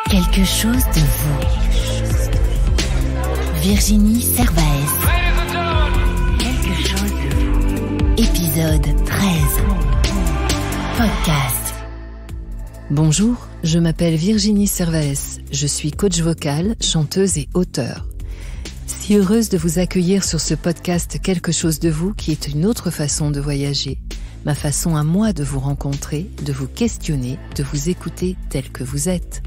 Quelque chose de vous. Virginie Servaes. Quelque chose de vous. Épisode 13. Podcast. Bonjour, je m'appelle Virginie Servaes. Je suis coach vocal, chanteuse et auteure. Si heureuse de vous accueillir sur ce podcast Quelque chose de vous, qui est une autre façon de voyager. Ma façon à moi de vous rencontrer, de vous questionner, de vous écouter tel que vous êtes.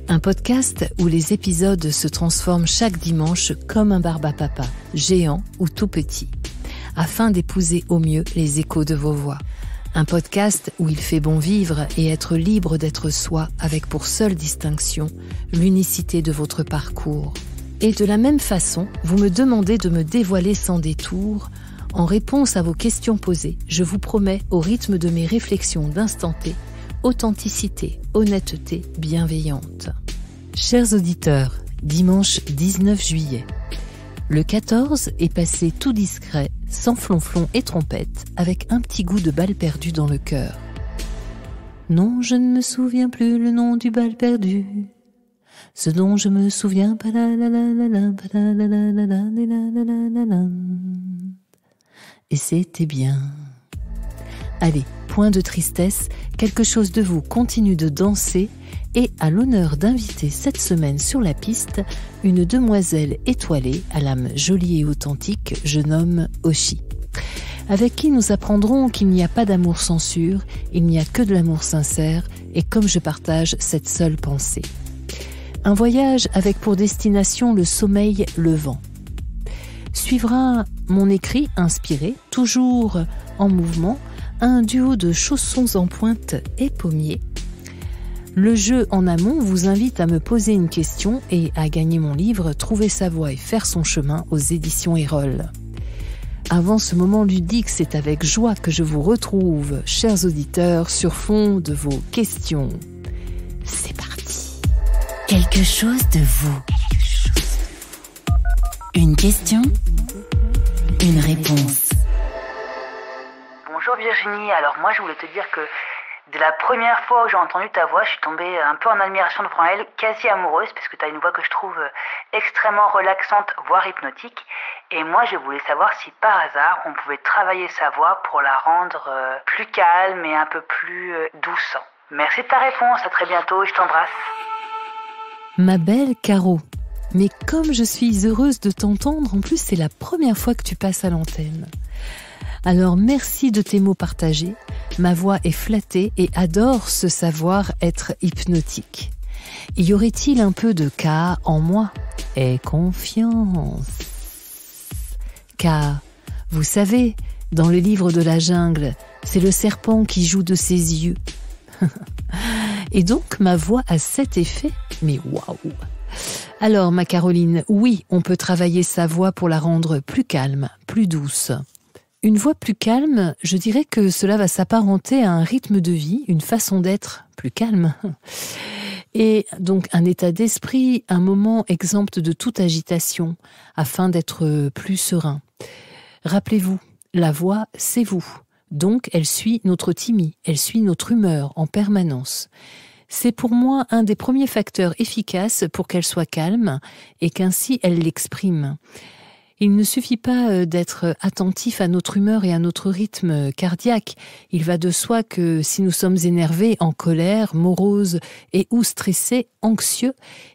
Un podcast où les épisodes se transforment chaque dimanche comme un barbapapa, géant ou tout petit, afin d'épouser au mieux les échos de vos voix. Un podcast où il fait bon vivre et être libre d'être soi avec pour seule distinction l'unicité de votre parcours. Et de la même façon, vous me demandez de me dévoiler sans détour. En réponse à vos questions posées, je vous promets, au rythme de mes réflexions d'instant T, authenticité, honnêteté, bienveillante. Chers auditeurs, dimanche 19 juillet. Le 14 est passé tout discret, sans flonflon et trompette, avec un petit goût de balle perdue dans le cœur. Non, je ne me souviens plus le nom du bal perdu. Ce dont je me souviens, et c'était bien. Allez, point de tristesse, quelque chose de vous continue de danser et a l'honneur d'inviter cette semaine sur la piste une demoiselle étoilée à l'âme jolie et authentique, je nomme Oshi, avec qui nous apprendrons qu'il n'y a pas d'amour sans censure, il n'y a que de l'amour sincère et comme je partage cette seule pensée. Un voyage avec pour destination le sommeil levant. Suivra mon écrit inspiré, toujours en mouvement, un duo de chaussons en pointe et pommiers. Le jeu en amont vous invite à me poser une question et à gagner mon livre « Trouver sa voie et faire son chemin » aux éditions Erol. Avant ce moment ludique, c'est avec joie que je vous retrouve, chers auditeurs, sur fond de vos questions. C'est parti. Quelque chose de vous. Une question, une réponse. Bonjour Virginie, alors moi je voulais te dire que dès la première fois où j'ai entendu ta voix, je suis tombée un peu en admiration devant elle, quasi amoureuse, parce que tu as une voix que je trouve extrêmement relaxante, voire hypnotique. Et moi je voulais savoir si par hasard on pouvait travailler sa voix pour la rendre plus calme et un peu plus douce. Merci de ta réponse, à très bientôt, je t'embrasse. Ma belle Caro, mais comme je suis heureuse de t'entendre, en plus c'est la première fois que tu passes à l'antenne. Alors merci de tes mots partagés, ma voix est flattée et adore ce savoir être hypnotique. Y aurait-il un peu de K en moi? Aie confiance. Car, vous savez, dans le livre de la jungle, c'est le serpent qui joue de ses yeux. Et donc ma voix a cet effet, mais waouh! Alors ma Caroline, oui, on peut travailler sa voix pour la rendre plus calme, plus douce. Une voix plus calme, je dirais que cela va s'apparenter à un rythme de vie, une façon d'être plus calme. Et donc un état d'esprit, un moment exempt de toute agitation, afin d'être plus serein. Rappelez-vous, la voix, c'est vous. Donc elle suit notre timide, elle suit notre humeur en permanence. C'est pour moi un des premiers facteurs efficaces pour qu'elle soit calme et qu'ainsi elle l'exprime. Il ne suffit pas d'être attentif à notre humeur et à notre rythme cardiaque. Il va de soi que si nous sommes énervés, en colère, moroses et ou stressés, anxieux,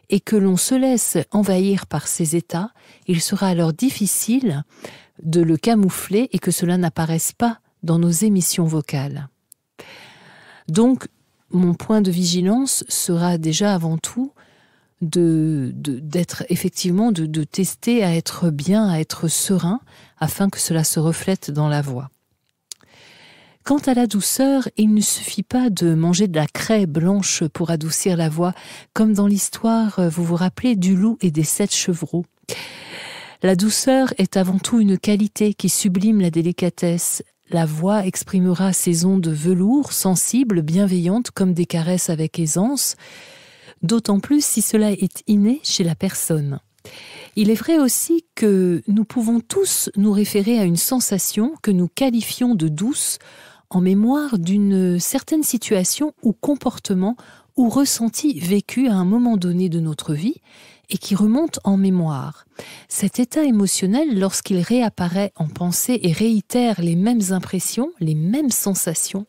et que l'on se laisse envahir par ces états, il sera alors difficile de le camoufler et que cela n'apparaisse pas dans nos émissions vocales. Donc, mon point de vigilance sera déjà avant tout d'être effectivement, de tester à être bien, à être serein, afin que cela se reflète dans la voix. Quant à la douceur, il ne suffit pas de manger de la craie blanche pour adoucir la voix, comme dans l'histoire, vous vous rappelez, du loup et des 7 chevreaux. La douceur est avant tout une qualité qui sublime la délicatesse. La voix exprimera ces ondes velours, sensibles, bienveillantes, comme des caresses avec aisance, d'autant plus si cela est inné chez la personne. Il est vrai aussi que nous pouvons tous nous référer à une sensation que nous qualifions de douce en mémoire d'une certaine situation ou comportement ou ressenti, vécu à un moment donné de notre vie et qui remonte en mémoire. Cet état émotionnel, lorsqu'il réapparaît en pensée et réitère les mêmes impressions, les mêmes sensations,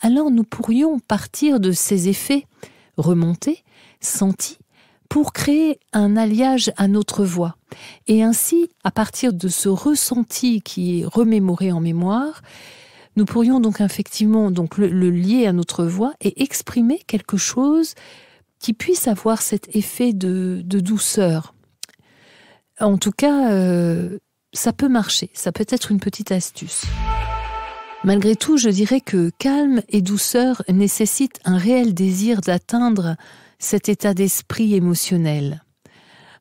alors nous pourrions partir de ces effets remontés, sentis, pour créer un alliage à notre voix. Et ainsi, à partir de ce ressenti qui est remémoré en mémoire, nous pourrions donc effectivement le lier à notre voix et exprimer quelque chose qui puisse avoir cet effet de douceur. En tout cas, ça peut marcher, ça peut être une petite astuce. Malgré tout, je dirais que calme et douceur nécessitent un réel désir d'atteindre cet état d'esprit émotionnel.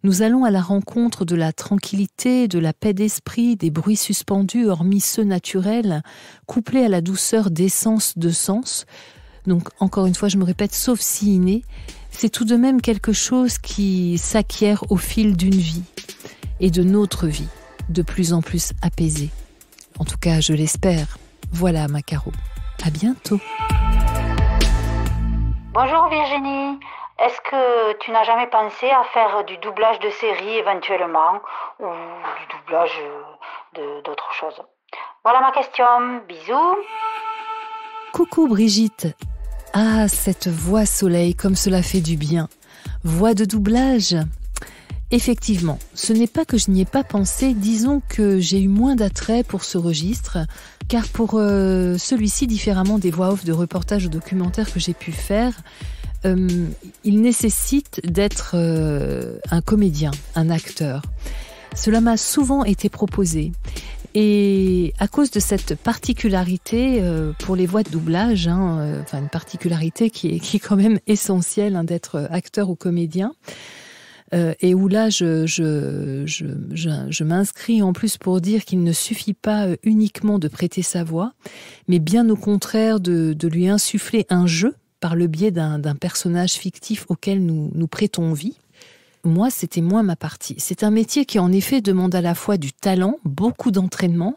Nous allons à la rencontre de la tranquillité, de la paix d'esprit, des bruits suspendus, hormis ceux naturels, couplés à la douceur d'essence de sens. Donc, encore une fois, je me répète, sauf si inné, c'est tout de même quelque chose qui s'acquiert au fil d'une vie et de notre vie, de plus en plus apaisée. En tout cas, je l'espère. Voilà, ma Caro. À bientôt. Bonjour Virginie. Est-ce que tu n'as jamais pensé à faire du doublage de série éventuellement ou du doublage d'autres choses? Voilà ma question. Bisous. Coucou Brigitte. Ah, cette voix soleil, comme cela fait du bien. Voix de doublage. Effectivement, ce n'est pas que je n'y ai pas pensé, disons que j'ai eu moins d'attrait pour ce registre, car pour celui-ci, différemment des voix off de reportages ou documentaires que j'ai pu faire, il nécessite d'être un comédien, un acteur. Cela m'a souvent été proposé. Et à cause de cette particularité pour les voix de doublage, une particularité qui est quand même essentielle d'être acteur ou comédien, et où là je m'inscris en plus pour dire qu'il ne suffit pas uniquement de prêter sa voix, mais bien au contraire de lui insuffler un jeu par le biais d'un personnage fictif auquel nous prêtons vie. Moi, c'était moins ma partie. C'est un métier qui, en effet, demande à la fois du talent, beaucoup d'entraînement,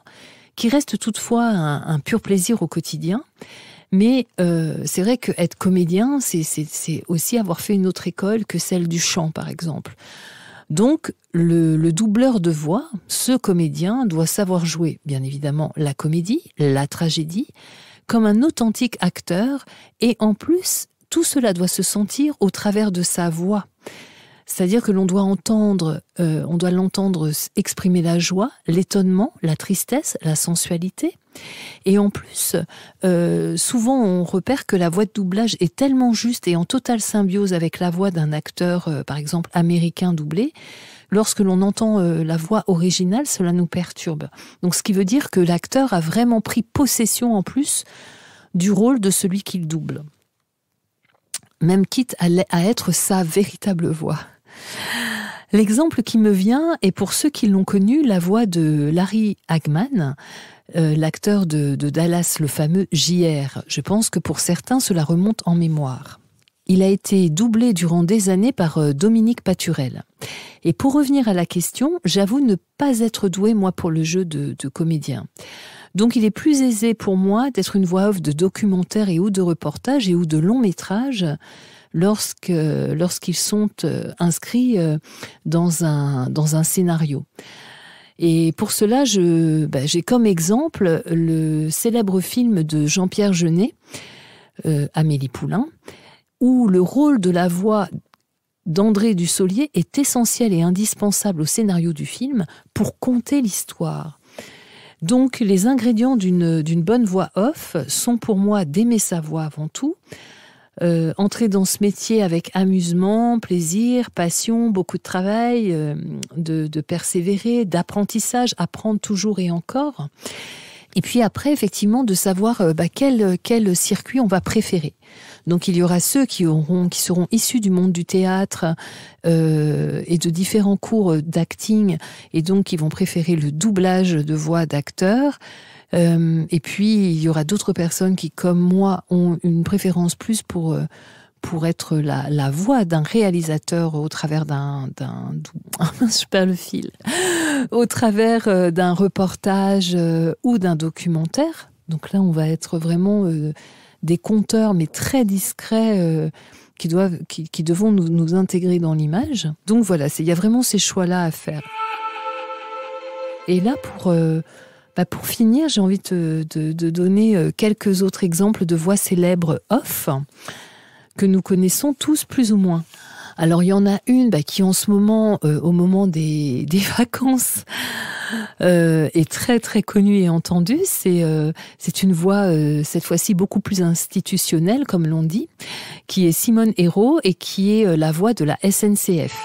qui reste toutefois un pur plaisir au quotidien. Mais c'est vrai qu'être comédien, c'est aussi avoir fait une autre école que celle du chant, par exemple. Donc, le doubleur de voix, ce comédien, doit savoir jouer, bien évidemment, la comédie, la tragédie, comme un authentique acteur. Et en plus, tout cela doit se sentir au travers de sa voix. C'est-à-dire que l'on doit l'entendre exprimer la joie, l'étonnement, la tristesse, la sensualité. Et en plus, souvent on repère que la voix de doublage est tellement juste et en totale symbiose avec la voix d'un acteur, par exemple américain doublé. Lorsque l'on entend la voix originale, cela nous perturbe. Donc ce qui veut dire que l'acteur a vraiment pris possession en plus du rôle de celui qu'il double. Même quitte à être sa véritable voix. L'exemple qui me vient est pour ceux qui l'ont connu, la voix de Larry Hagman, l'acteur de Dallas, le fameux JR. Je pense que pour certains, cela remonte en mémoire. Il a été doublé durant des années par Dominique Paturel. Et pour revenir à la question, j'avoue ne pas être douée, moi, pour le jeu de comédien. Donc il est plus aisé pour moi d'être une voix off de documentaire ou de reportage et ou de long métrage lorsqu'ils sont inscrits dans un scénario. Et pour cela, j'ai comme exemple le célèbre film de Jean-Pierre Jeunet, Amélie Poulain, où le rôle de la voix d'André Dussolier est essentiel et indispensable au scénario du film pour conter l'histoire. Donc, les ingrédients d'une bonne voix off sont pour moi d'aimer sa voix avant tout, entrer dans ce métier avec amusement, plaisir, passion, beaucoup de travail, de persévérer, d'apprentissage, apprendre toujours et encore. Et puis après, effectivement, de savoir quel circuit on va préférer. Donc il y aura ceux qui seront issus du monde du théâtre et de différents cours d'acting, et donc qui vont préférer le doublage de voix d'acteurs. Et puis il y aura d'autres personnes qui, comme moi, ont une préférence plus pour être la voix d'un réalisateur au travers je perds le fil, au travers d'un reportage ou d'un documentaire. Donc là, on va être vraiment des conteurs, mais très discrets qui devons nous intégrer dans l'image. Donc voilà, il y a vraiment ces choix-là à faire. Et là, pour finir, j'ai envie de donner quelques autres exemples de voix célèbres off que nous connaissons tous plus ou moins. Alors il y en a une qui en ce moment, au moment des vacances, est très très connue et entendue. C'est une voix cette fois-ci beaucoup plus institutionnelle, comme l'on dit, qui est Simone Hérault et qui est la voix de la SNCF.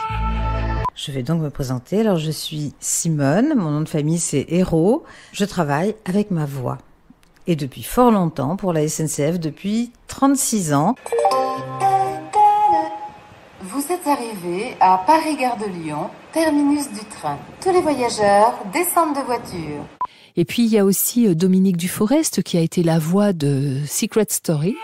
Je vais donc me présenter. Alors je suis Simone, mon nom de famille c'est Hérault. Je travaille avec ma voix. Et depuis fort longtemps pour la SNCF, depuis 36 ans. Vous êtes arrivé à Paris-Gare de Lyon, terminus du train. Tous les voyageurs descendent de voiture. Et puis il y a aussi Dominique Duforest qui a été la voix de Secret Story.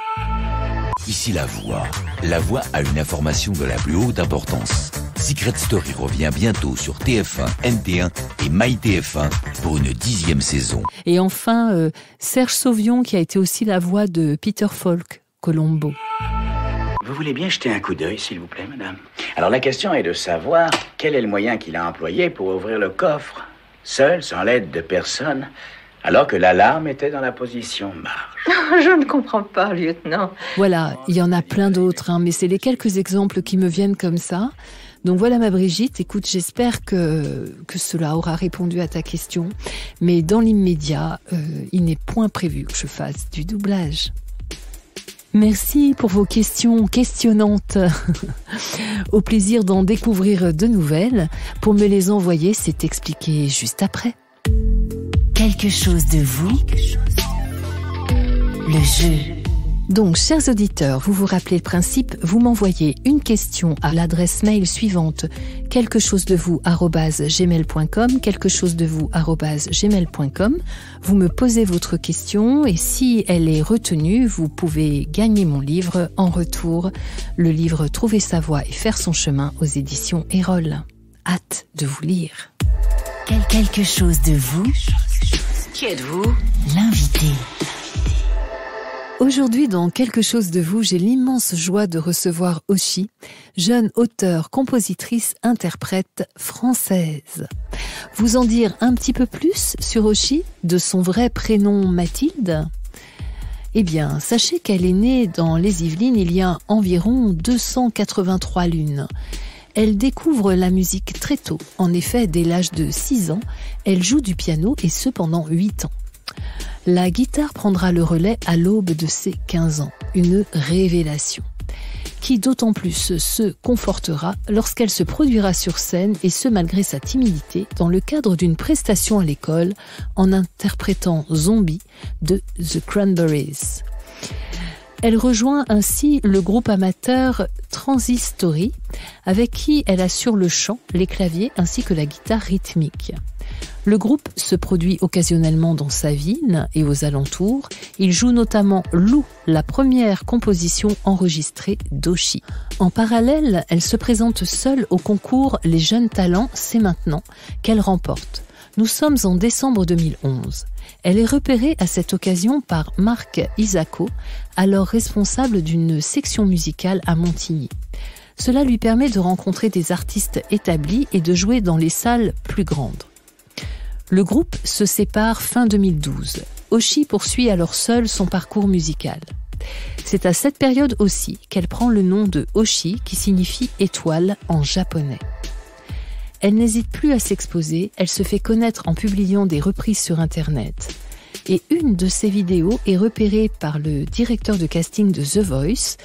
Ici la voix. La voix a une information de la plus haute importance. Secret Story revient bientôt sur TF1, NT1 et MyTF1 pour une 10e saison. Et enfin, Serge Sauvion qui a été aussi la voix de Peter Falk, Colombo. Vous voulez bien jeter un coup d'œil, s'il vous plaît, madame? Alors la question est de savoir quel est le moyen qu'il a employé pour ouvrir le coffre, seul, sans l'aide de personne, alors que l'alarme était dans la position marche. Je ne comprends pas, lieutenant. Voilà, il y en a plein d'autres, mais c'est les quelques exemples qui me viennent comme ça. Donc voilà ma Brigitte, écoute, j'espère que cela aura répondu à ta question. Mais dans l'immédiat, il n'est point prévu que je fasse du doublage. Merci pour vos questions questionnantes. Au plaisir d'en découvrir de nouvelles. Pour me les envoyer, c'est expliqué juste après. Quelque chose de vous. Le jeu. Donc, chers auditeurs, vous vous rappelez le principe, vous m'envoyez une question à l'adresse mail suivante, quelquechosdevous@gmail.com, quelquechosdevous@gmail.com. Vous me posez votre question et si elle est retenue, vous pouvez gagner mon livre en retour, le livre Trouver sa voie et faire son chemin aux éditions Erol. Hâte de vous lire. Quelque chose de vous. Qui êtes-vous? L'invité. Aujourd'hui, dans Quelque chose de vous, j'ai l'immense joie de recevoir Oshi, jeune auteure, compositrice, interprète française. Vous en dire un petit peu plus sur Oshi, de son vrai prénom Mathilde? Eh bien, sachez qu'elle est née dans les Yvelines il y a environ 283 lunes. Elle découvre la musique très tôt. En effet, dès l'âge de 6 ans, elle joue du piano et ce pendant 8 ans. La guitare prendra le relais à l'aube de ses 15 ans, une révélation, qui d'autant plus se confortera lorsqu'elle se produira sur scène et ce malgré sa timidité dans le cadre d'une prestation à l'école en interprétant Zombie de The Cranberries. Elle rejoint ainsi le groupe amateur Transistory avec qui elle assure le chant, les claviers ainsi que la guitare rythmique. Le groupe se produit occasionnellement dans sa ville et aux alentours. Il joue notamment Lou, la première composition enregistrée d'Oshi. En parallèle, elle se présente seule au concours Les Jeunes Talents, c'est maintenant, qu'elle remporte. Nous sommes en décembre 2011. Elle est repérée à cette occasion par Marc Isacco, alors responsable d'une section musicale à Montigny. Cela lui permet de rencontrer des artistes établis et de jouer dans les salles plus grandes. Le groupe se sépare fin 2012. Oshi poursuit alors seule son parcours musical. C'est à cette période aussi qu'elle prend le nom de Oshi, qui signifie étoile en japonais. Elle n'hésite plus à s'exposer, elle se fait connaître en publiant des reprises sur Internet. Et une de ses vidéos est repérée par le directeur de casting de The Voice,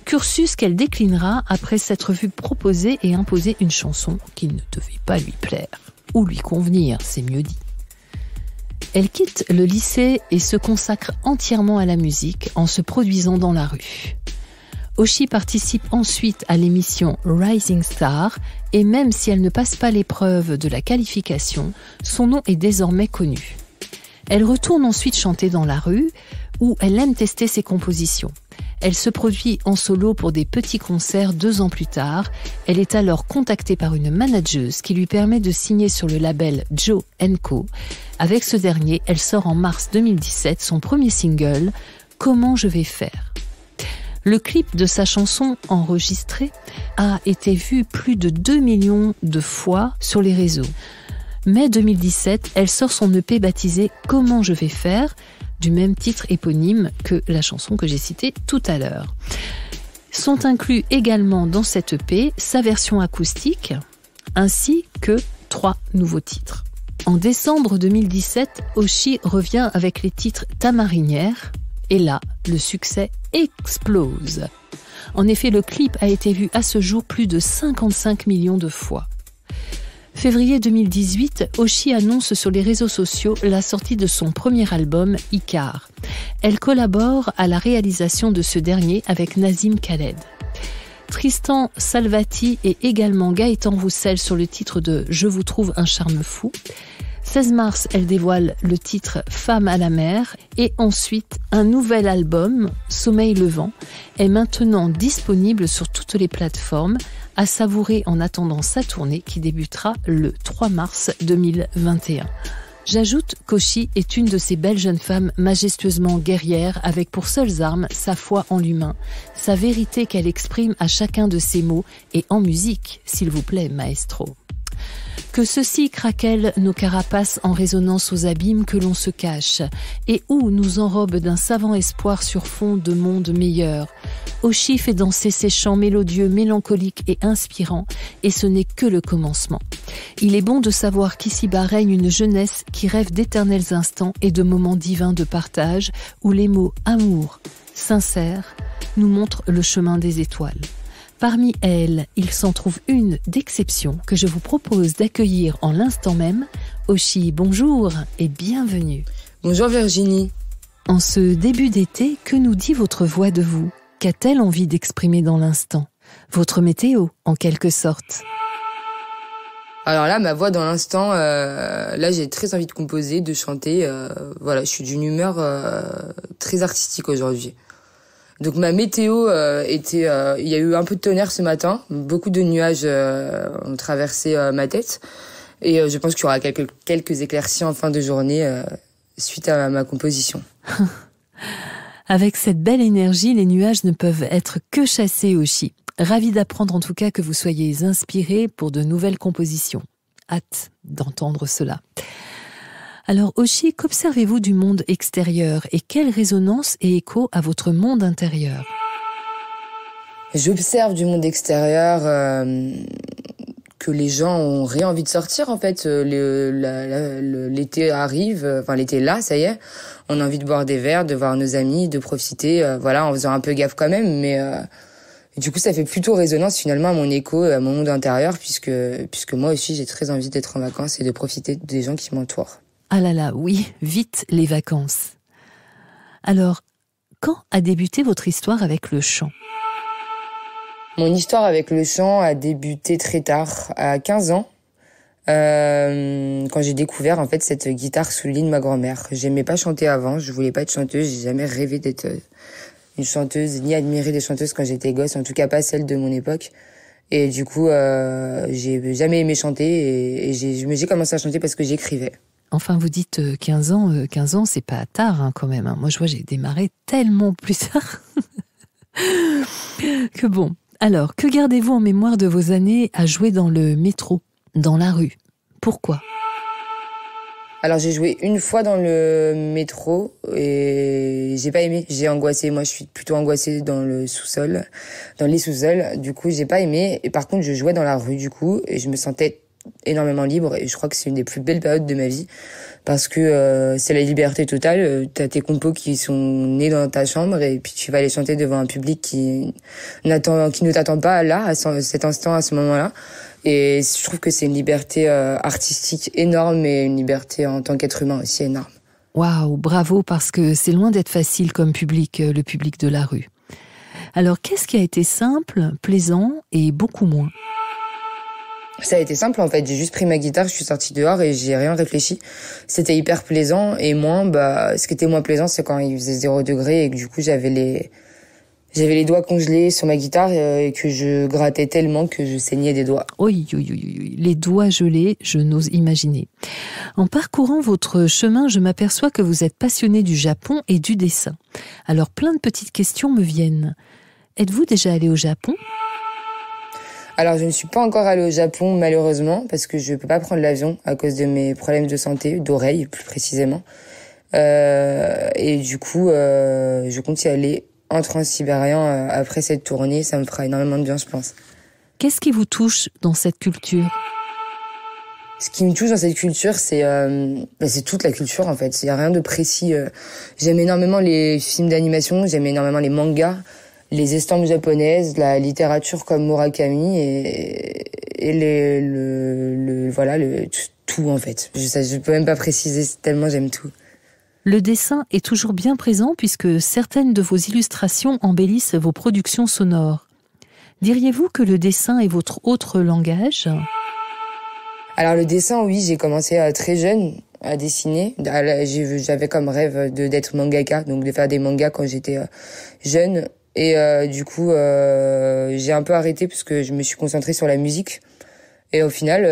cursus qu'elle déclinera après s'être vue proposer et imposer une chanson qui ne devait pas lui plaire. Ou lui convenir, c'est mieux dit. Elle quitte le lycée et se consacre entièrement à la musique en se produisant dans la rue. Oshi participe ensuite à l'émission Rising Star et même si elle ne passe pas l'épreuve de la qualification, son nom est désormais connu. Elle retourne ensuite chanter dans la rue où elle aime tester ses compositions. Elle se produit en solo pour des petits concerts 2 ans plus tard. Elle est alors contactée par une manageuse qui lui permet de signer sur le label Joe & Co. Avec ce dernier, elle sort en mars 2017 son premier single, Comment je vais faire. Le clip de sa chanson enregistrée a été vu plus de 2 millions de fois sur les réseaux. Mai 2017, elle sort son EP baptisé « Comment je vais faire ?» du même titre éponyme que la chanson que j'ai citée tout à l'heure. Sont inclus également dans cette EP sa version acoustique ainsi que 3 nouveaux titres. En décembre 2017, Oshi revient avec les titres Ta marinière et là, le succès explose. En effet, le clip a été vu à ce jour plus de 55 millions de fois. Février 2018, Oshi annonce sur les réseaux sociaux la sortie de son premier album, Icar. Elle collabore à la réalisation de ce dernier avec Nazim Khaled. Tristan Salvati et également Gaëtan Roussel sur le titre de « Je vous trouve un charme fou ». 16 mars, elle dévoile le titre « Femme à la mer » et ensuite un nouvel album, « Sommeil levant », est maintenant disponible sur toutes les plateformes, à savourer en attendant sa tournée qui débutera le 3 mars 2021. J'ajoute qu'Oshi est une de ces belles jeunes femmes majestueusement guerrières avec pour seules armes sa foi en l'humain, sa vérité qu'elle exprime à chacun de ses mots et en musique, s'il vous plaît, maestro. Que ceci craquelle nos carapaces en résonance aux abîmes que l'on se cache et où nous enrobe d'un savant espoir sur fond de monde meilleur. Oshi fait danser ses chants mélodieux, mélancoliques et inspirants et ce n'est que le commencement. Il est bon de savoir qu'ici-bas règne une jeunesse qui rêve d'éternels instants et de moments divins de partage où les mots amour, sincère nous montrent le chemin des étoiles. Parmi elles, il s'en trouve une d'exception que je vous propose d'accueillir en l'instant même. Oshi, bonjour et bienvenue. Bonjour Virginie. En ce début d'été, que nous dit votre voix de vous ? Qu'a-t-elle envie d'exprimer dans l'instant ? Votre météo, en quelque sorte. Alors là, ma voix dans l'instant, là j'ai très envie de composer, de chanter. Voilà, je suis d'une humeur très artistique aujourd'hui. Donc ma météo était, il y a eu un peu de tonnerre ce matin, beaucoup de nuages ont traversé ma tête et je pense qu'il y aura quelques éclaircies en fin de journée suite à ma composition. Avec cette belle énergie, les nuages ne peuvent être que chassés, Oshi. Ravi d'apprendre en tout cas que vous soyez inspiré pour de nouvelles compositions. Hâte d'entendre cela. Alors Oshi, qu'observez-vous du monde extérieur et quelle résonance et écho à votre monde intérieur ? J'observe du monde extérieur que les gens ont rien envie de sortir en fait. L'été arrive, enfin l'été est là, ça y est. On a envie de boire des verres, de voir nos amis, de profiter, voilà, en faisant un peu gaffe quand même, mais du coup ça fait plutôt résonance finalement à mon écho, à mon monde intérieur, puisque moi aussi j'ai très envie d'être en vacances et de profiter des gens qui m'entourent. Ah là là, oui, vite les vacances. Alors, quand a débuté votre histoire avec le chant ? Mon histoire avec le chant a débuté très tard, à 15 ans, quand j'ai découvert en fait cette guitare sous le lit de ma grand-mère. J'aimais pas chanter avant, je voulais pas être chanteuse, j'ai jamais rêvé d'être une chanteuse, ni admirer des chanteuses quand j'étais gosse, en tout cas pas celle de mon époque. Et du coup, j'ai jamais aimé chanter et j'ai commencé à chanter parce que j'écrivais. Enfin, vous dites 15 ans, c'est pas tard hein, quand même. Hein. Moi, je vois, j'ai démarré tellement plus tard que bon. Alors, que gardez-vous en mémoire de vos années à jouer dans le métro, dans la rue ? Pourquoi ? Alors, j'ai joué une fois dans le métro et j'ai pas aimé. J'ai angoissé. Moi, je suis plutôt angoissée dans les sous-sols. Du coup, j'ai pas aimé. Et par contre, je jouais dans la rue, du coup, et je me sentais énormément libre et je crois que c'est une des plus belles périodes de ma vie parce que c'est la liberté totale. T'as tes compos qui sont nés dans ta chambre et puis tu vas les chanter devant un public qui ne t'attend pas là à cet instant, à ce moment-là. Et je trouve que c'est une liberté artistique énorme et une liberté en tant qu'être humain aussi énorme. Waouh, bravo, parce que c'est loin d'être facile comme public, le public de la rue. Alors, qu'est-ce qui a été simple, plaisant et beaucoup moins ? Ça a été simple en fait, j'ai juste pris ma guitare, je suis sortie dehors et j'ai rien réfléchi. C'était hyper plaisant et ce qui était moins plaisant c'est quand il faisait 0 degré et que du coup j'avais les doigts congelés sur ma guitare et que je grattais tellement que je saignais des doigts. Oui, les doigts gelés, je n'ose imaginer. En parcourant votre chemin, je m'aperçois que vous êtes passionné du Japon et du dessin. Alors plein de petites questions me viennent. Êtes-vous déjà allé au Japon ? Alors, je ne suis pas encore allée au Japon, malheureusement, parce que je peux pas prendre l'avion à cause de mes problèmes de santé, d'oreille, plus précisément. Et du coup, je compte y aller en transsibérien après cette tournée. Ça me fera énormément de bien, je pense. Qu'est-ce qui vous touche dans cette culture ? Ce qui me touche dans cette culture, c'est toute la culture, en fait. Il n'y a rien de précis. J'aime énormément les films d'animation, j'aime énormément les mangas, les estampes japonaises, la littérature comme Murakami et tout, en fait. Je peux même pas préciser, tellement j'aime tout. Le dessin est toujours bien présent puisque certaines de vos illustrations embellissent vos productions sonores. Diriez-vous que le dessin est votre autre langage ? Alors le dessin, oui, j'ai commencé très jeune à dessiner. J'avais comme rêve d'être mangaka, donc de faire des mangas quand j'étais jeune. Et du coup, j'ai un peu arrêté parce que je me suis concentrée sur la musique. Et au final,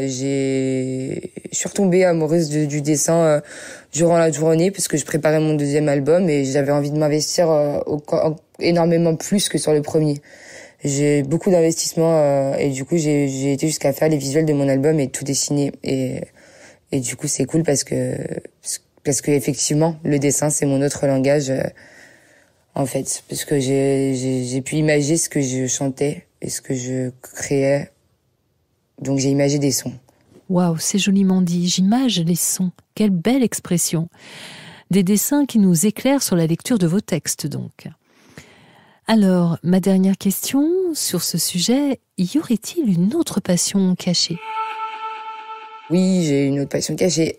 je suis retombée amoureuse du dessin durant la journée parce que je préparais mon deuxième album et j'avais envie de m'investir énormément plus que sur le premier. J'ai beaucoup d'investissements et du coup, j'ai été jusqu'à faire les visuels de mon album et tout dessiner. Et du coup, c'est cool parce que effectivement, le dessin, c'est mon autre langage. En fait, parce que j'ai pu imaginer ce que je chantais et ce que je créais. Donc j'ai imagé des sons. Waouh, c'est joliment dit. J'image les sons. Quelle belle expression. Des dessins qui nous éclairent sur la lecture de vos textes, donc. Alors, ma dernière question sur ce sujet, y aurait-il une autre passion cachée ? Oui, j'ai une autre passion cachée.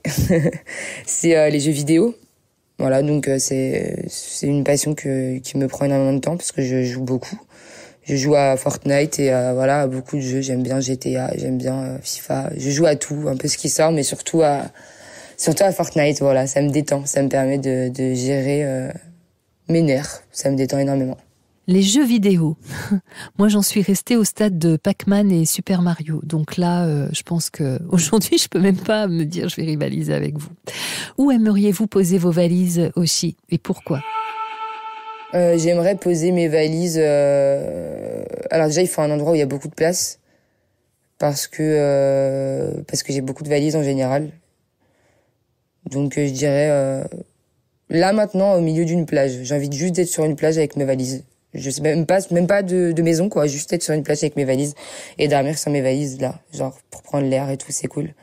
C'est les jeux vidéo. Voilà, donc c'est une passion qui me prend énormément de temps parce que je joue beaucoup. Je joue à Fortnite et à beaucoup de jeux. J'aime bien GTA, j'aime bien FIFA. Je joue à tout, un peu ce qui sort, mais surtout à Fortnite. Voilà, ça me détend, ça me permet de gérer mes nerfs. Ça me détend énormément. Les jeux vidéo. Moi, j'en suis restée au stade de Pac-Man et Super Mario. Donc là, je pense que aujourd'hui, je peux même pas me dire je vais rivaliser avec vous. Où aimeriez-vous poser vos valises, Oshi, et pourquoi ? J'aimerais poser mes valises. Alors déjà, il faut un endroit où il y a beaucoup de place, parce que j'ai beaucoup de valises en général. Donc je dirais là maintenant au milieu d'une plage. J'ai envie juste d'être sur une plage avec mes valises. Je sais même pas de maison quoi, juste être sur une plage avec mes valises et dormir sur mes valises là, genre pour prendre l'air et tout, c'est cool.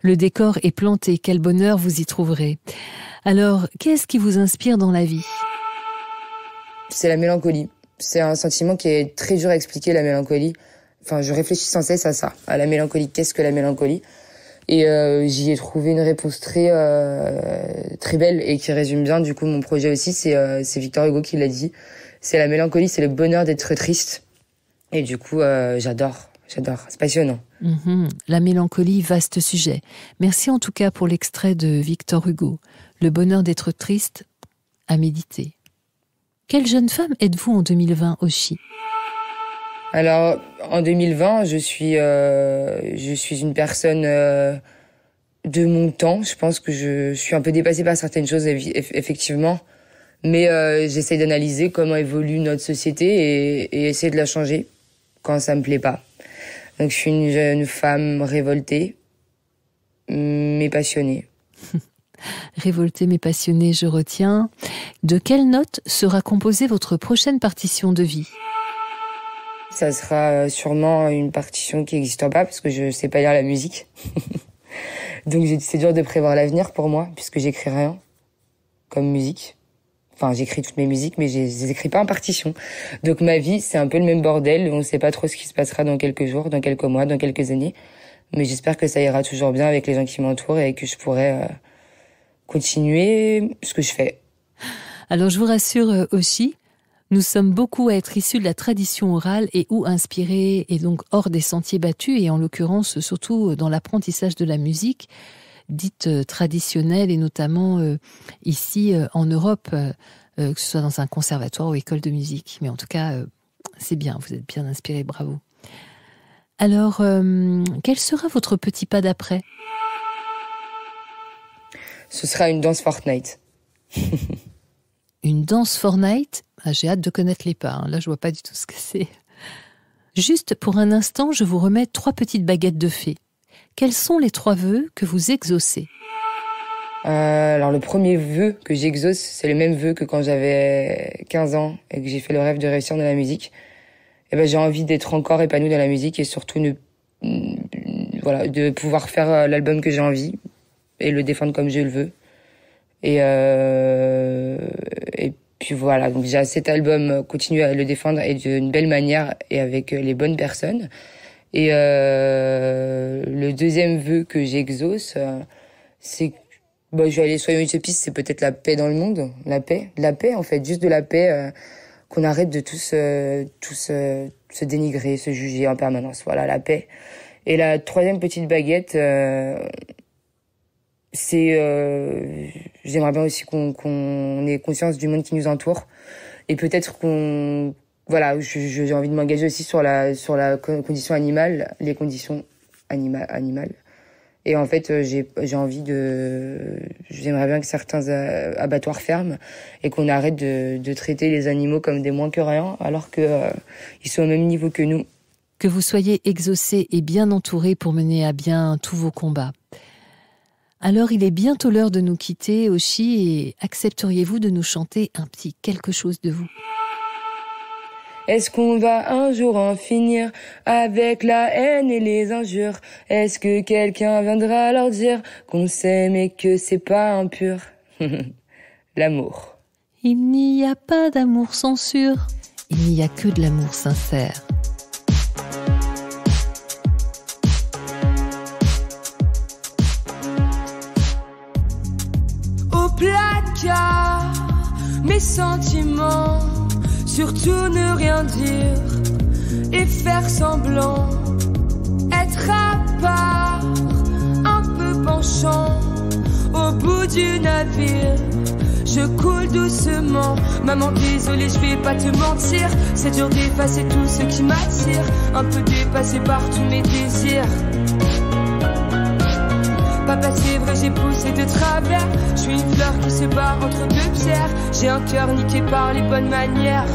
Le décor est planté, quel bonheur vous y trouverez. Alors, qu'est-ce qui vous inspire dans la vie ? C'est la mélancolie. C'est un sentiment qui est très dur à expliquer, la mélancolie. Enfin, je réfléchis sans cesse à ça, à la mélancolie. Qu'est-ce que la mélancolie ? Et j'y ai trouvé une réponse très belle et qui résume bien du coup mon projet aussi. C'est Victor Hugo qui l'a dit. C'est la mélancolie, c'est le bonheur d'être triste. Et du coup, j'adore. C'est passionnant. La mélancolie, vaste sujet. Merci en tout cas pour l'extrait de Victor Hugo. Le bonheur d'être triste, à méditer. Quelle jeune femme êtes-vous en 2020, Oshi ? Alors, en 2020, je suis une personne de mon temps. Je pense que je suis un peu dépassée par certaines choses, effectivement. Mais j'essaie d'analyser comment évolue notre société et essayer de la changer quand ça me plaît pas. Donc, je suis une jeune femme révoltée, mais passionnée. Révoltée mais passionnée, je retiens. De quelle note sera composée votre prochaine partition de vie ? Ça sera sûrement une partition qui n'existe pas parce que je sais pas lire la musique. Donc c'est dur de prévoir l'avenir pour moi puisque j'écris rien comme musique. Enfin, j'écris toutes mes musiques mais je les écris pas en partition. Donc ma vie, c'est un peu le même bordel. On sait pas trop ce qui se passera dans quelques jours, dans quelques mois, dans quelques années. Mais j'espère que ça ira toujours bien avec les gens qui m'entourent et que je pourrai continuer ce que je fais. Alors je vous rassure aussi, nous sommes beaucoup à être issus de la tradition orale et ou inspirés et donc hors des sentiers battus et en l'occurrence surtout dans l'apprentissage de la musique dite traditionnelle et notamment ici en Europe, que ce soit dans un conservatoire ou école de musique. Mais en tout cas, c'est bien, vous êtes bien inspirés, bravo. Alors, quel sera votre petit pas d'après ? Ce sera une danse Fortnite. Une danse Fortnite ? Ah, j'ai hâte de connaître les pas. Là, je vois pas du tout ce que c'est. Juste pour un instant, je vous remets 3 petites baguettes de fée. Quels sont les 3 vœux que vous exaucez ? Alors le premier vœu que j'exauce, c'est le même vœu que quand j'avais 15 ans et que j'ai fait le rêve de réussir dans la musique. Et ben j'ai envie d'être encore épanouie dans la musique et surtout de pouvoir faire l'album que j'ai envie et le défendre comme je le veux. Et puis voilà, donc déjà cet album, continuer à le défendre et d'une belle manière et avec les bonnes personnes. Et le deuxième vœu que j'exauce, c'est je vais aller soyons utopistes, c'est peut-être la paix dans le monde, la paix en fait, juste de la paix, qu'on arrête de tous se dénigrer, se juger en permanence. Voilà, la paix. Et la troisième petite baguette, c'est j'aimerais bien aussi qu'on ait conscience du monde qui nous entoure et peut-être j'ai envie de m'engager aussi sur la condition animale, les conditions animales. Et en fait, j'aimerais bien que certains abattoirs ferment et qu'on arrête de traiter les animaux comme des moins que rien, alors que ils sont au même niveau que nous. Que vous soyez exaucés et bien entourés pour mener à bien tous vos combats. Alors, il est bientôt l'heure de nous quitter, Oshi, et accepteriez-vous de nous chanter un petit quelque chose de vous ? Est-ce qu'on va un jour en finir avec la haine et les injures ? Est-ce que quelqu'un viendra leur dire qu'on s'aime et que c'est pas impur ? L'amour. Il n'y a pas d'amour censure, il n'y a que de l'amour sincère. Au placard, mes sentiments. Surtout ne rien dire et faire semblant, être à part, un peu penchant, au bout du navire, je coule doucement. Maman désolée, je vais pas te mentir, c'est dur d'effacer tout ce qui m'attire, un peu dépassé par tous mes désirs. Papa, c'est vrai, j'ai poussé de travers. Je suis une fleur qui se bat entre 2 pierres. J'ai un cœur niqué par les bonnes manières.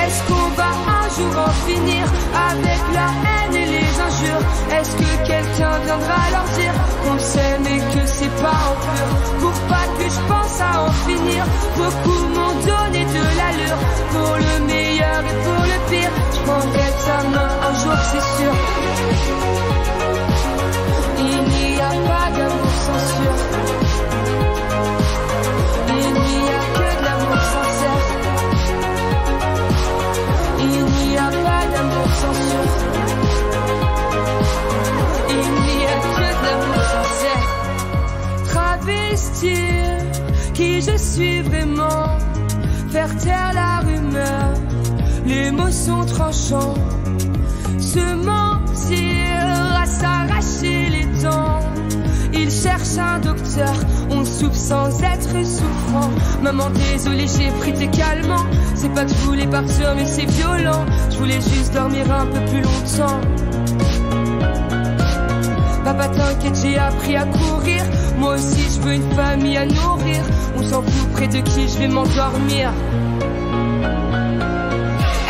Est-ce qu'on va un jour en finir avec la haine et les injures ? Est-ce que quelqu'un viendra leur dire qu'on s'aime et que c'est pas en pur ? Pour pas que je pense à en finir, beaucoup m'ont donné de l'allure. Pour le meilleur et pour le pire, je prendrai ta main un jour, c'est sûr. Il n'y a pas d'amour censure. Il n'y a que de l'amour sincère. Il n'y a pas d'amour censure. Il n'y a que de l'amour sincère. Travestir qui je suis vraiment. Faire taire la rumeur. Les mots sont tranchants. Se mentir à s'arracher les dents. Il cherche un docteur, on souffre sans être souffrant. Maman désolée, j'ai pris tes calmants. C'est pas que je voulais partir mais c'est violent. Je voulais juste dormir un peu plus longtemps. Papa t'inquiète, j'ai appris à courir. Moi aussi je veux une famille à nourrir. On s'en fout près de qui je vais m'endormir.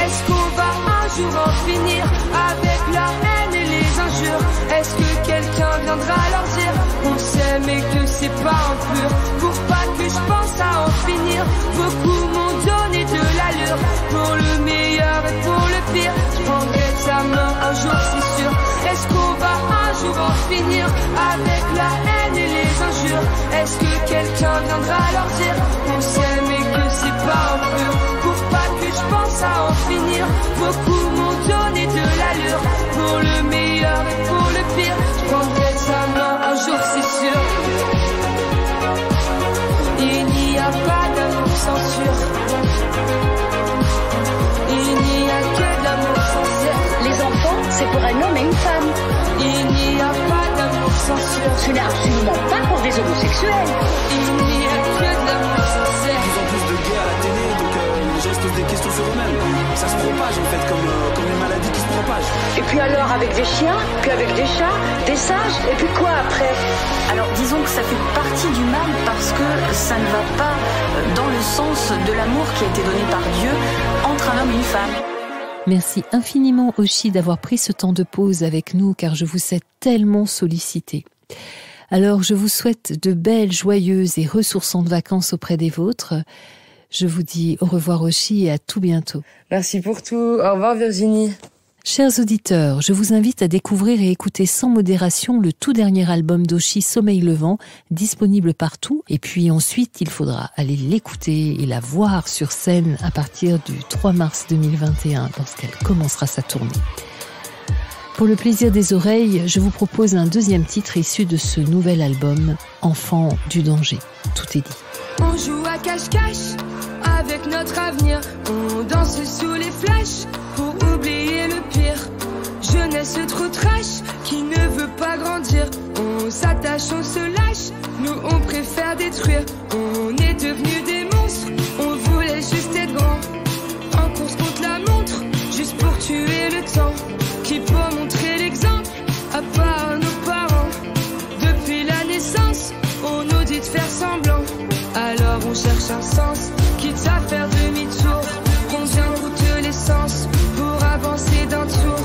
Est-ce qu'on va un jour en finir avec la haine et les injures? Est-ce que quelqu'un viendra leur dire qu'on s'aime et que c'est pas impur? Pour pas que je pense à en finir, beaucoup m'ont donné de l'allure. Pour le meilleur et pour le pire, je prendrai ta main un jour, c'est sûr. Est-ce qu'on va un jour en finir avec la haine et les injures? Est-ce que quelqu'un viendra leur dire qu'on s'aime et que c'est pas impur? Pour pas que je pense à en finir, beaucoup m'ont donné de l'allure. Pour le meilleur et pour le pire, je prendrai sa main un jour, c'est sûr. Il n'y a pas d'amour censure. Il n'y a que de l'amour sincère. Les enfants, c'est pour un homme et une femme. Il n'y a pas d'amour censure. Ce n'est absolument pas pour des homosexuels. Il n'y a que de l'amour sincère. De plus en plus de gays à la télé, donc les gens se posent des questions sur eux-mêmes. Ça se propage en fait comme une maladie qui se propage. singes. Et puis alors avec des chiens, puis avec des chats, des singes, et puis quoi après? Alors disons que ça fait partie du mal parce que ça ne va pas dans le sens de l'amour qui a été donné par Dieu entre un homme et une femme. Merci infiniment Oshi d'avoir pris ce temps de pause avec nous car je vous sais tellement sollicité. Alors je vous souhaite de belles, joyeuses et ressourçantes vacances auprès des vôtres. Je vous dis au revoir Oshi et à tout bientôt. Merci pour tout. Au revoir Virginie. Chers auditeurs, je vous invite à découvrir et écouter sans modération le tout dernier album d'Oshi, Sommeil Levant, disponible partout. Et puis ensuite, il faudra aller l'écouter et la voir sur scène à partir du 3 mars 2021, lorsqu'elle commencera sa tournée. Pour le plaisir des oreilles, je vous propose un deuxième titre issu de ce nouvel album, Enfant du danger. Tout est dit. On joue à cache-cache avec notre avenir. On danse sous les flashs pour oublier le pire. Jeunesse trop trash qui ne veut pas grandir. On s'attache, on se lâche. Nous on préfère détruire. On est devenus des monstres. On voulait juste être grand. En course contre la montre, juste pour tuer le temps. Qui peut montrer l'exemple à part nos parents. Depuis la naissance, on nous dit de faire semblant. Alors on cherche un sens, quitte à faire demi-tour. Combien coûte l'essence pour avancer d'un tour?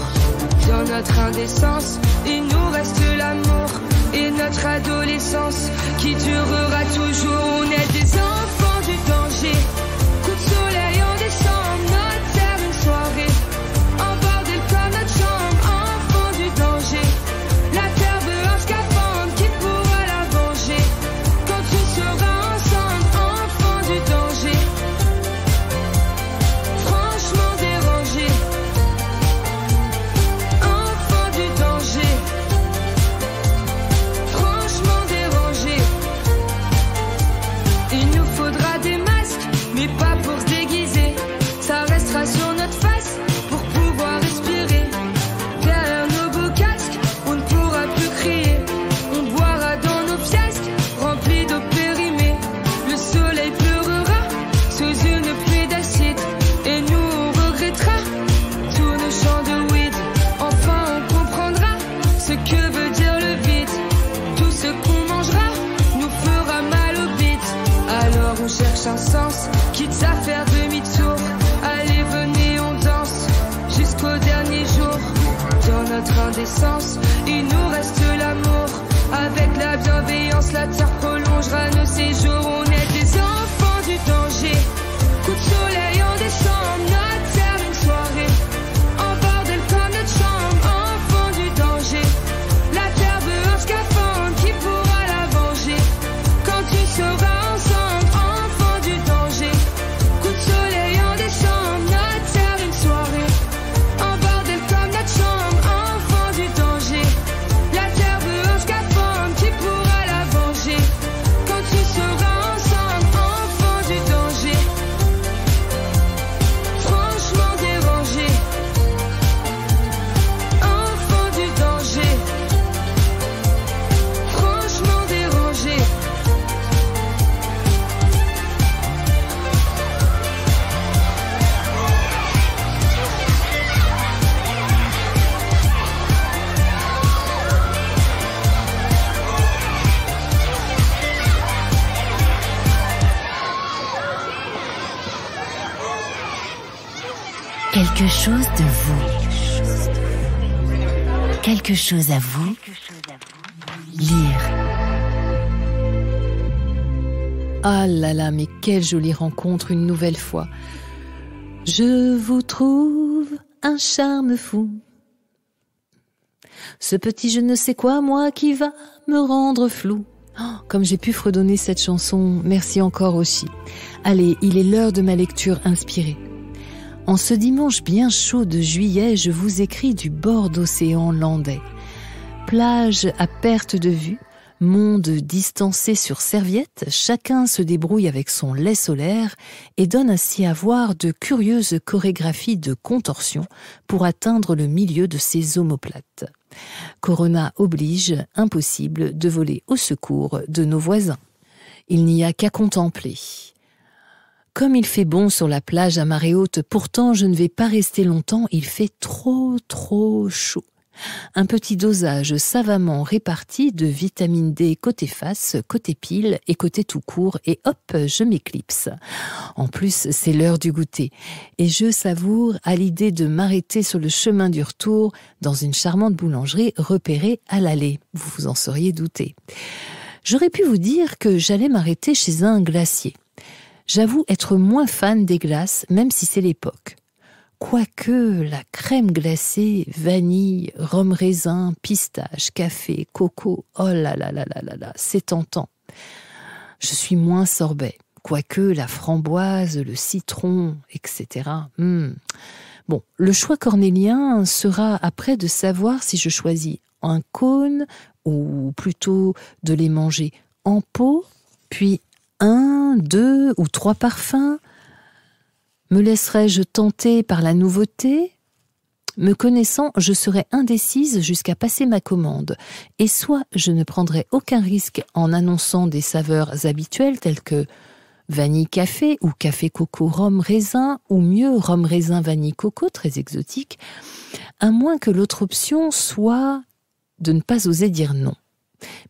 Dans notre indécence, il nous reste l'amour et notre adolescence qui durera toujours. On est des enfants du danger. Coup de soleil en décembre, notre terre une soirée. En bordel comme notre chambre, enfants du danger. La terre veut un scaphandre qui pourra la venger. Quand tout sera ensemble, enfants du danger. Franchement dérangé. Enfants du danger. Franchement dérangé. Il nous faudra des masques, mais pas pour se déguiser. Ça restera sur notre face pour pouvoir respirer. Derrière nos beaux casques, on ne pourra plus crier. On boira dans nos fiasques, remplis d'eau périmée. Le soleil pleurera sous une pluie d'acide. Et nous on regrettera tous nos champs de weed. Enfin on comprendra ce que veut dire le vide. Tout ce qu'on mangera nous fera mal au bide. Alors on cherche un sens, quitte à faire demi-tour. Allez venez on danse jusqu'au dernier jour. Dans notre indécence, il nous reste l'amour. Avec la bienveillance, la terre prolongera nos séjours. On est des enfants du danger. Coup de soleil en décembre, notre terre une soirée. En bordel comme notre chambre, enfants du danger. La terre veut un scaphandre qui pourra la venger. Quand tu seras ensemble, enfants du danger. Coup de soleil en décembre, notre terre une soirée. En bordel comme notre chambre, enfants du danger. La terre veut un scaphandre qui pourra la venger. Quand tu seras ensemble, enfants du danger. Franchement dérangé. Enfants du danger. Franchement dérangé. Quelque chose de vous. Quelque chose à vous. Lire. Ah là là, mais quelle jolie rencontre une nouvelle fois. Je vous trouve un charme fou. Ce petit je ne sais quoi, moi, qui va me rendre flou. Oh, comme j'ai pu fredonner cette chanson, merci encore Oshi. Allez, il est l'heure de ma lecture inspirée. En ce dimanche bien chaud de juillet, je vous écris du bord d'océan landais. Plage à perte de vue, monde distancé sur serviette, chacun se débrouille avec son lait solaire et donne ainsi à voir de curieuses chorégraphies de contorsion pour atteindre le milieu de ses omoplates. Corona oblige, impossible de voler au secours de nos voisins. Il n'y a qu'à contempler. Comme il fait bon sur la plage à marée haute, pourtant je ne vais pas rester longtemps, il fait trop chaud. Un petit dosage savamment réparti de vitamine D côté face, côté pile et côté tout court, et hop, je m'éclipse. En plus, c'est l'heure du goûter, et je savoure à l'idée de m'arrêter sur le chemin du retour dans une charmante boulangerie repérée à l'allée. Vous vous en seriez douté. J'aurais pu vous dire que j'allais m'arrêter chez un glacier. J'avoue être moins fan des glaces, même si c'est l'époque. Quoique la crème glacée, vanille, rhum raisin, pistache, café, coco, oh là là là là là là, c'est tentant. Je suis moins sorbet, quoique la framboise, le citron, etc. Bon, le choix cornélien sera après de savoir si je choisis un cône ou plutôt de les manger en pot, puis 1, 2 ou 3 parfums. Me laisserais-je tenter par la nouveauté ? Me connaissant, je serais indécise jusqu'à passer ma commande. Et soit je ne prendrais aucun risque en annonçant des saveurs habituelles telles que vanille café ou café coco rhum raisin, ou mieux rhum raisin vanille coco, très exotique, à moins que l'autre option soit de ne pas oser dire non.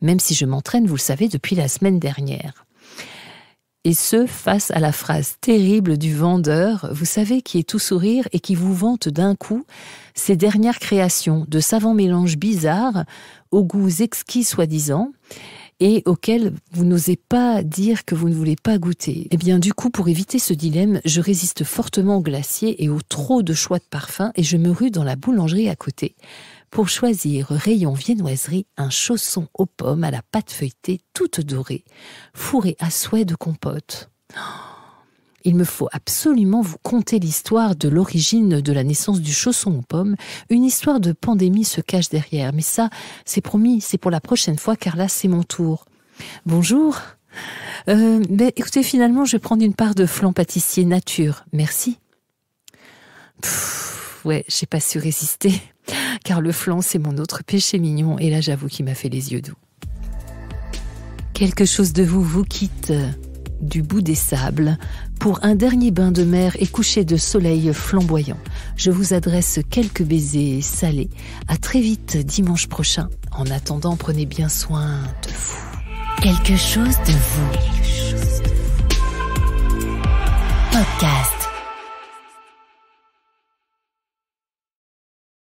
Même si je m'entraîne, vous le savez, depuis la semaine dernière. Et ce, face à la phrase terrible du vendeur, vous savez, qui est tout sourire et qui vous vante d'un coup ses dernières créations de savants mélanges bizarres, aux goûts exquis soi-disant, et auxquels vous n'osez pas dire que vous ne voulez pas goûter. Eh bien, du coup, pour éviter ce dilemme, je résiste fortement au glacier et au trop de choix de parfums, et je me rue dans la boulangerie à côté, pour choisir rayon viennoiserie un chausson aux pommes à la pâte feuilletée toute dorée, fourré à souhait de compote. Il me faut absolument vous conter l'histoire de l'origine de la naissance du chausson aux pommes. Une histoire de pandémie se cache derrière, mais ça, c'est promis, c'est pour la prochaine fois, car là, c'est mon tour. Bonjour. Écoutez, finalement, je vais prendre une part de flan pâtissier nature. Merci. Ouais, j'ai pas su résister. Car le flan, c'est mon autre péché mignon, et là, j'avoue qu'il m'a fait les yeux doux. Quelque chose de vous quitte du bout des sables pour un dernier bain de mer et coucher de soleil flamboyant. Je vous adresse quelques baisers salés. À très vite dimanche prochain. En attendant, prenez bien soin de vous. Quelque chose de vous. Podcast.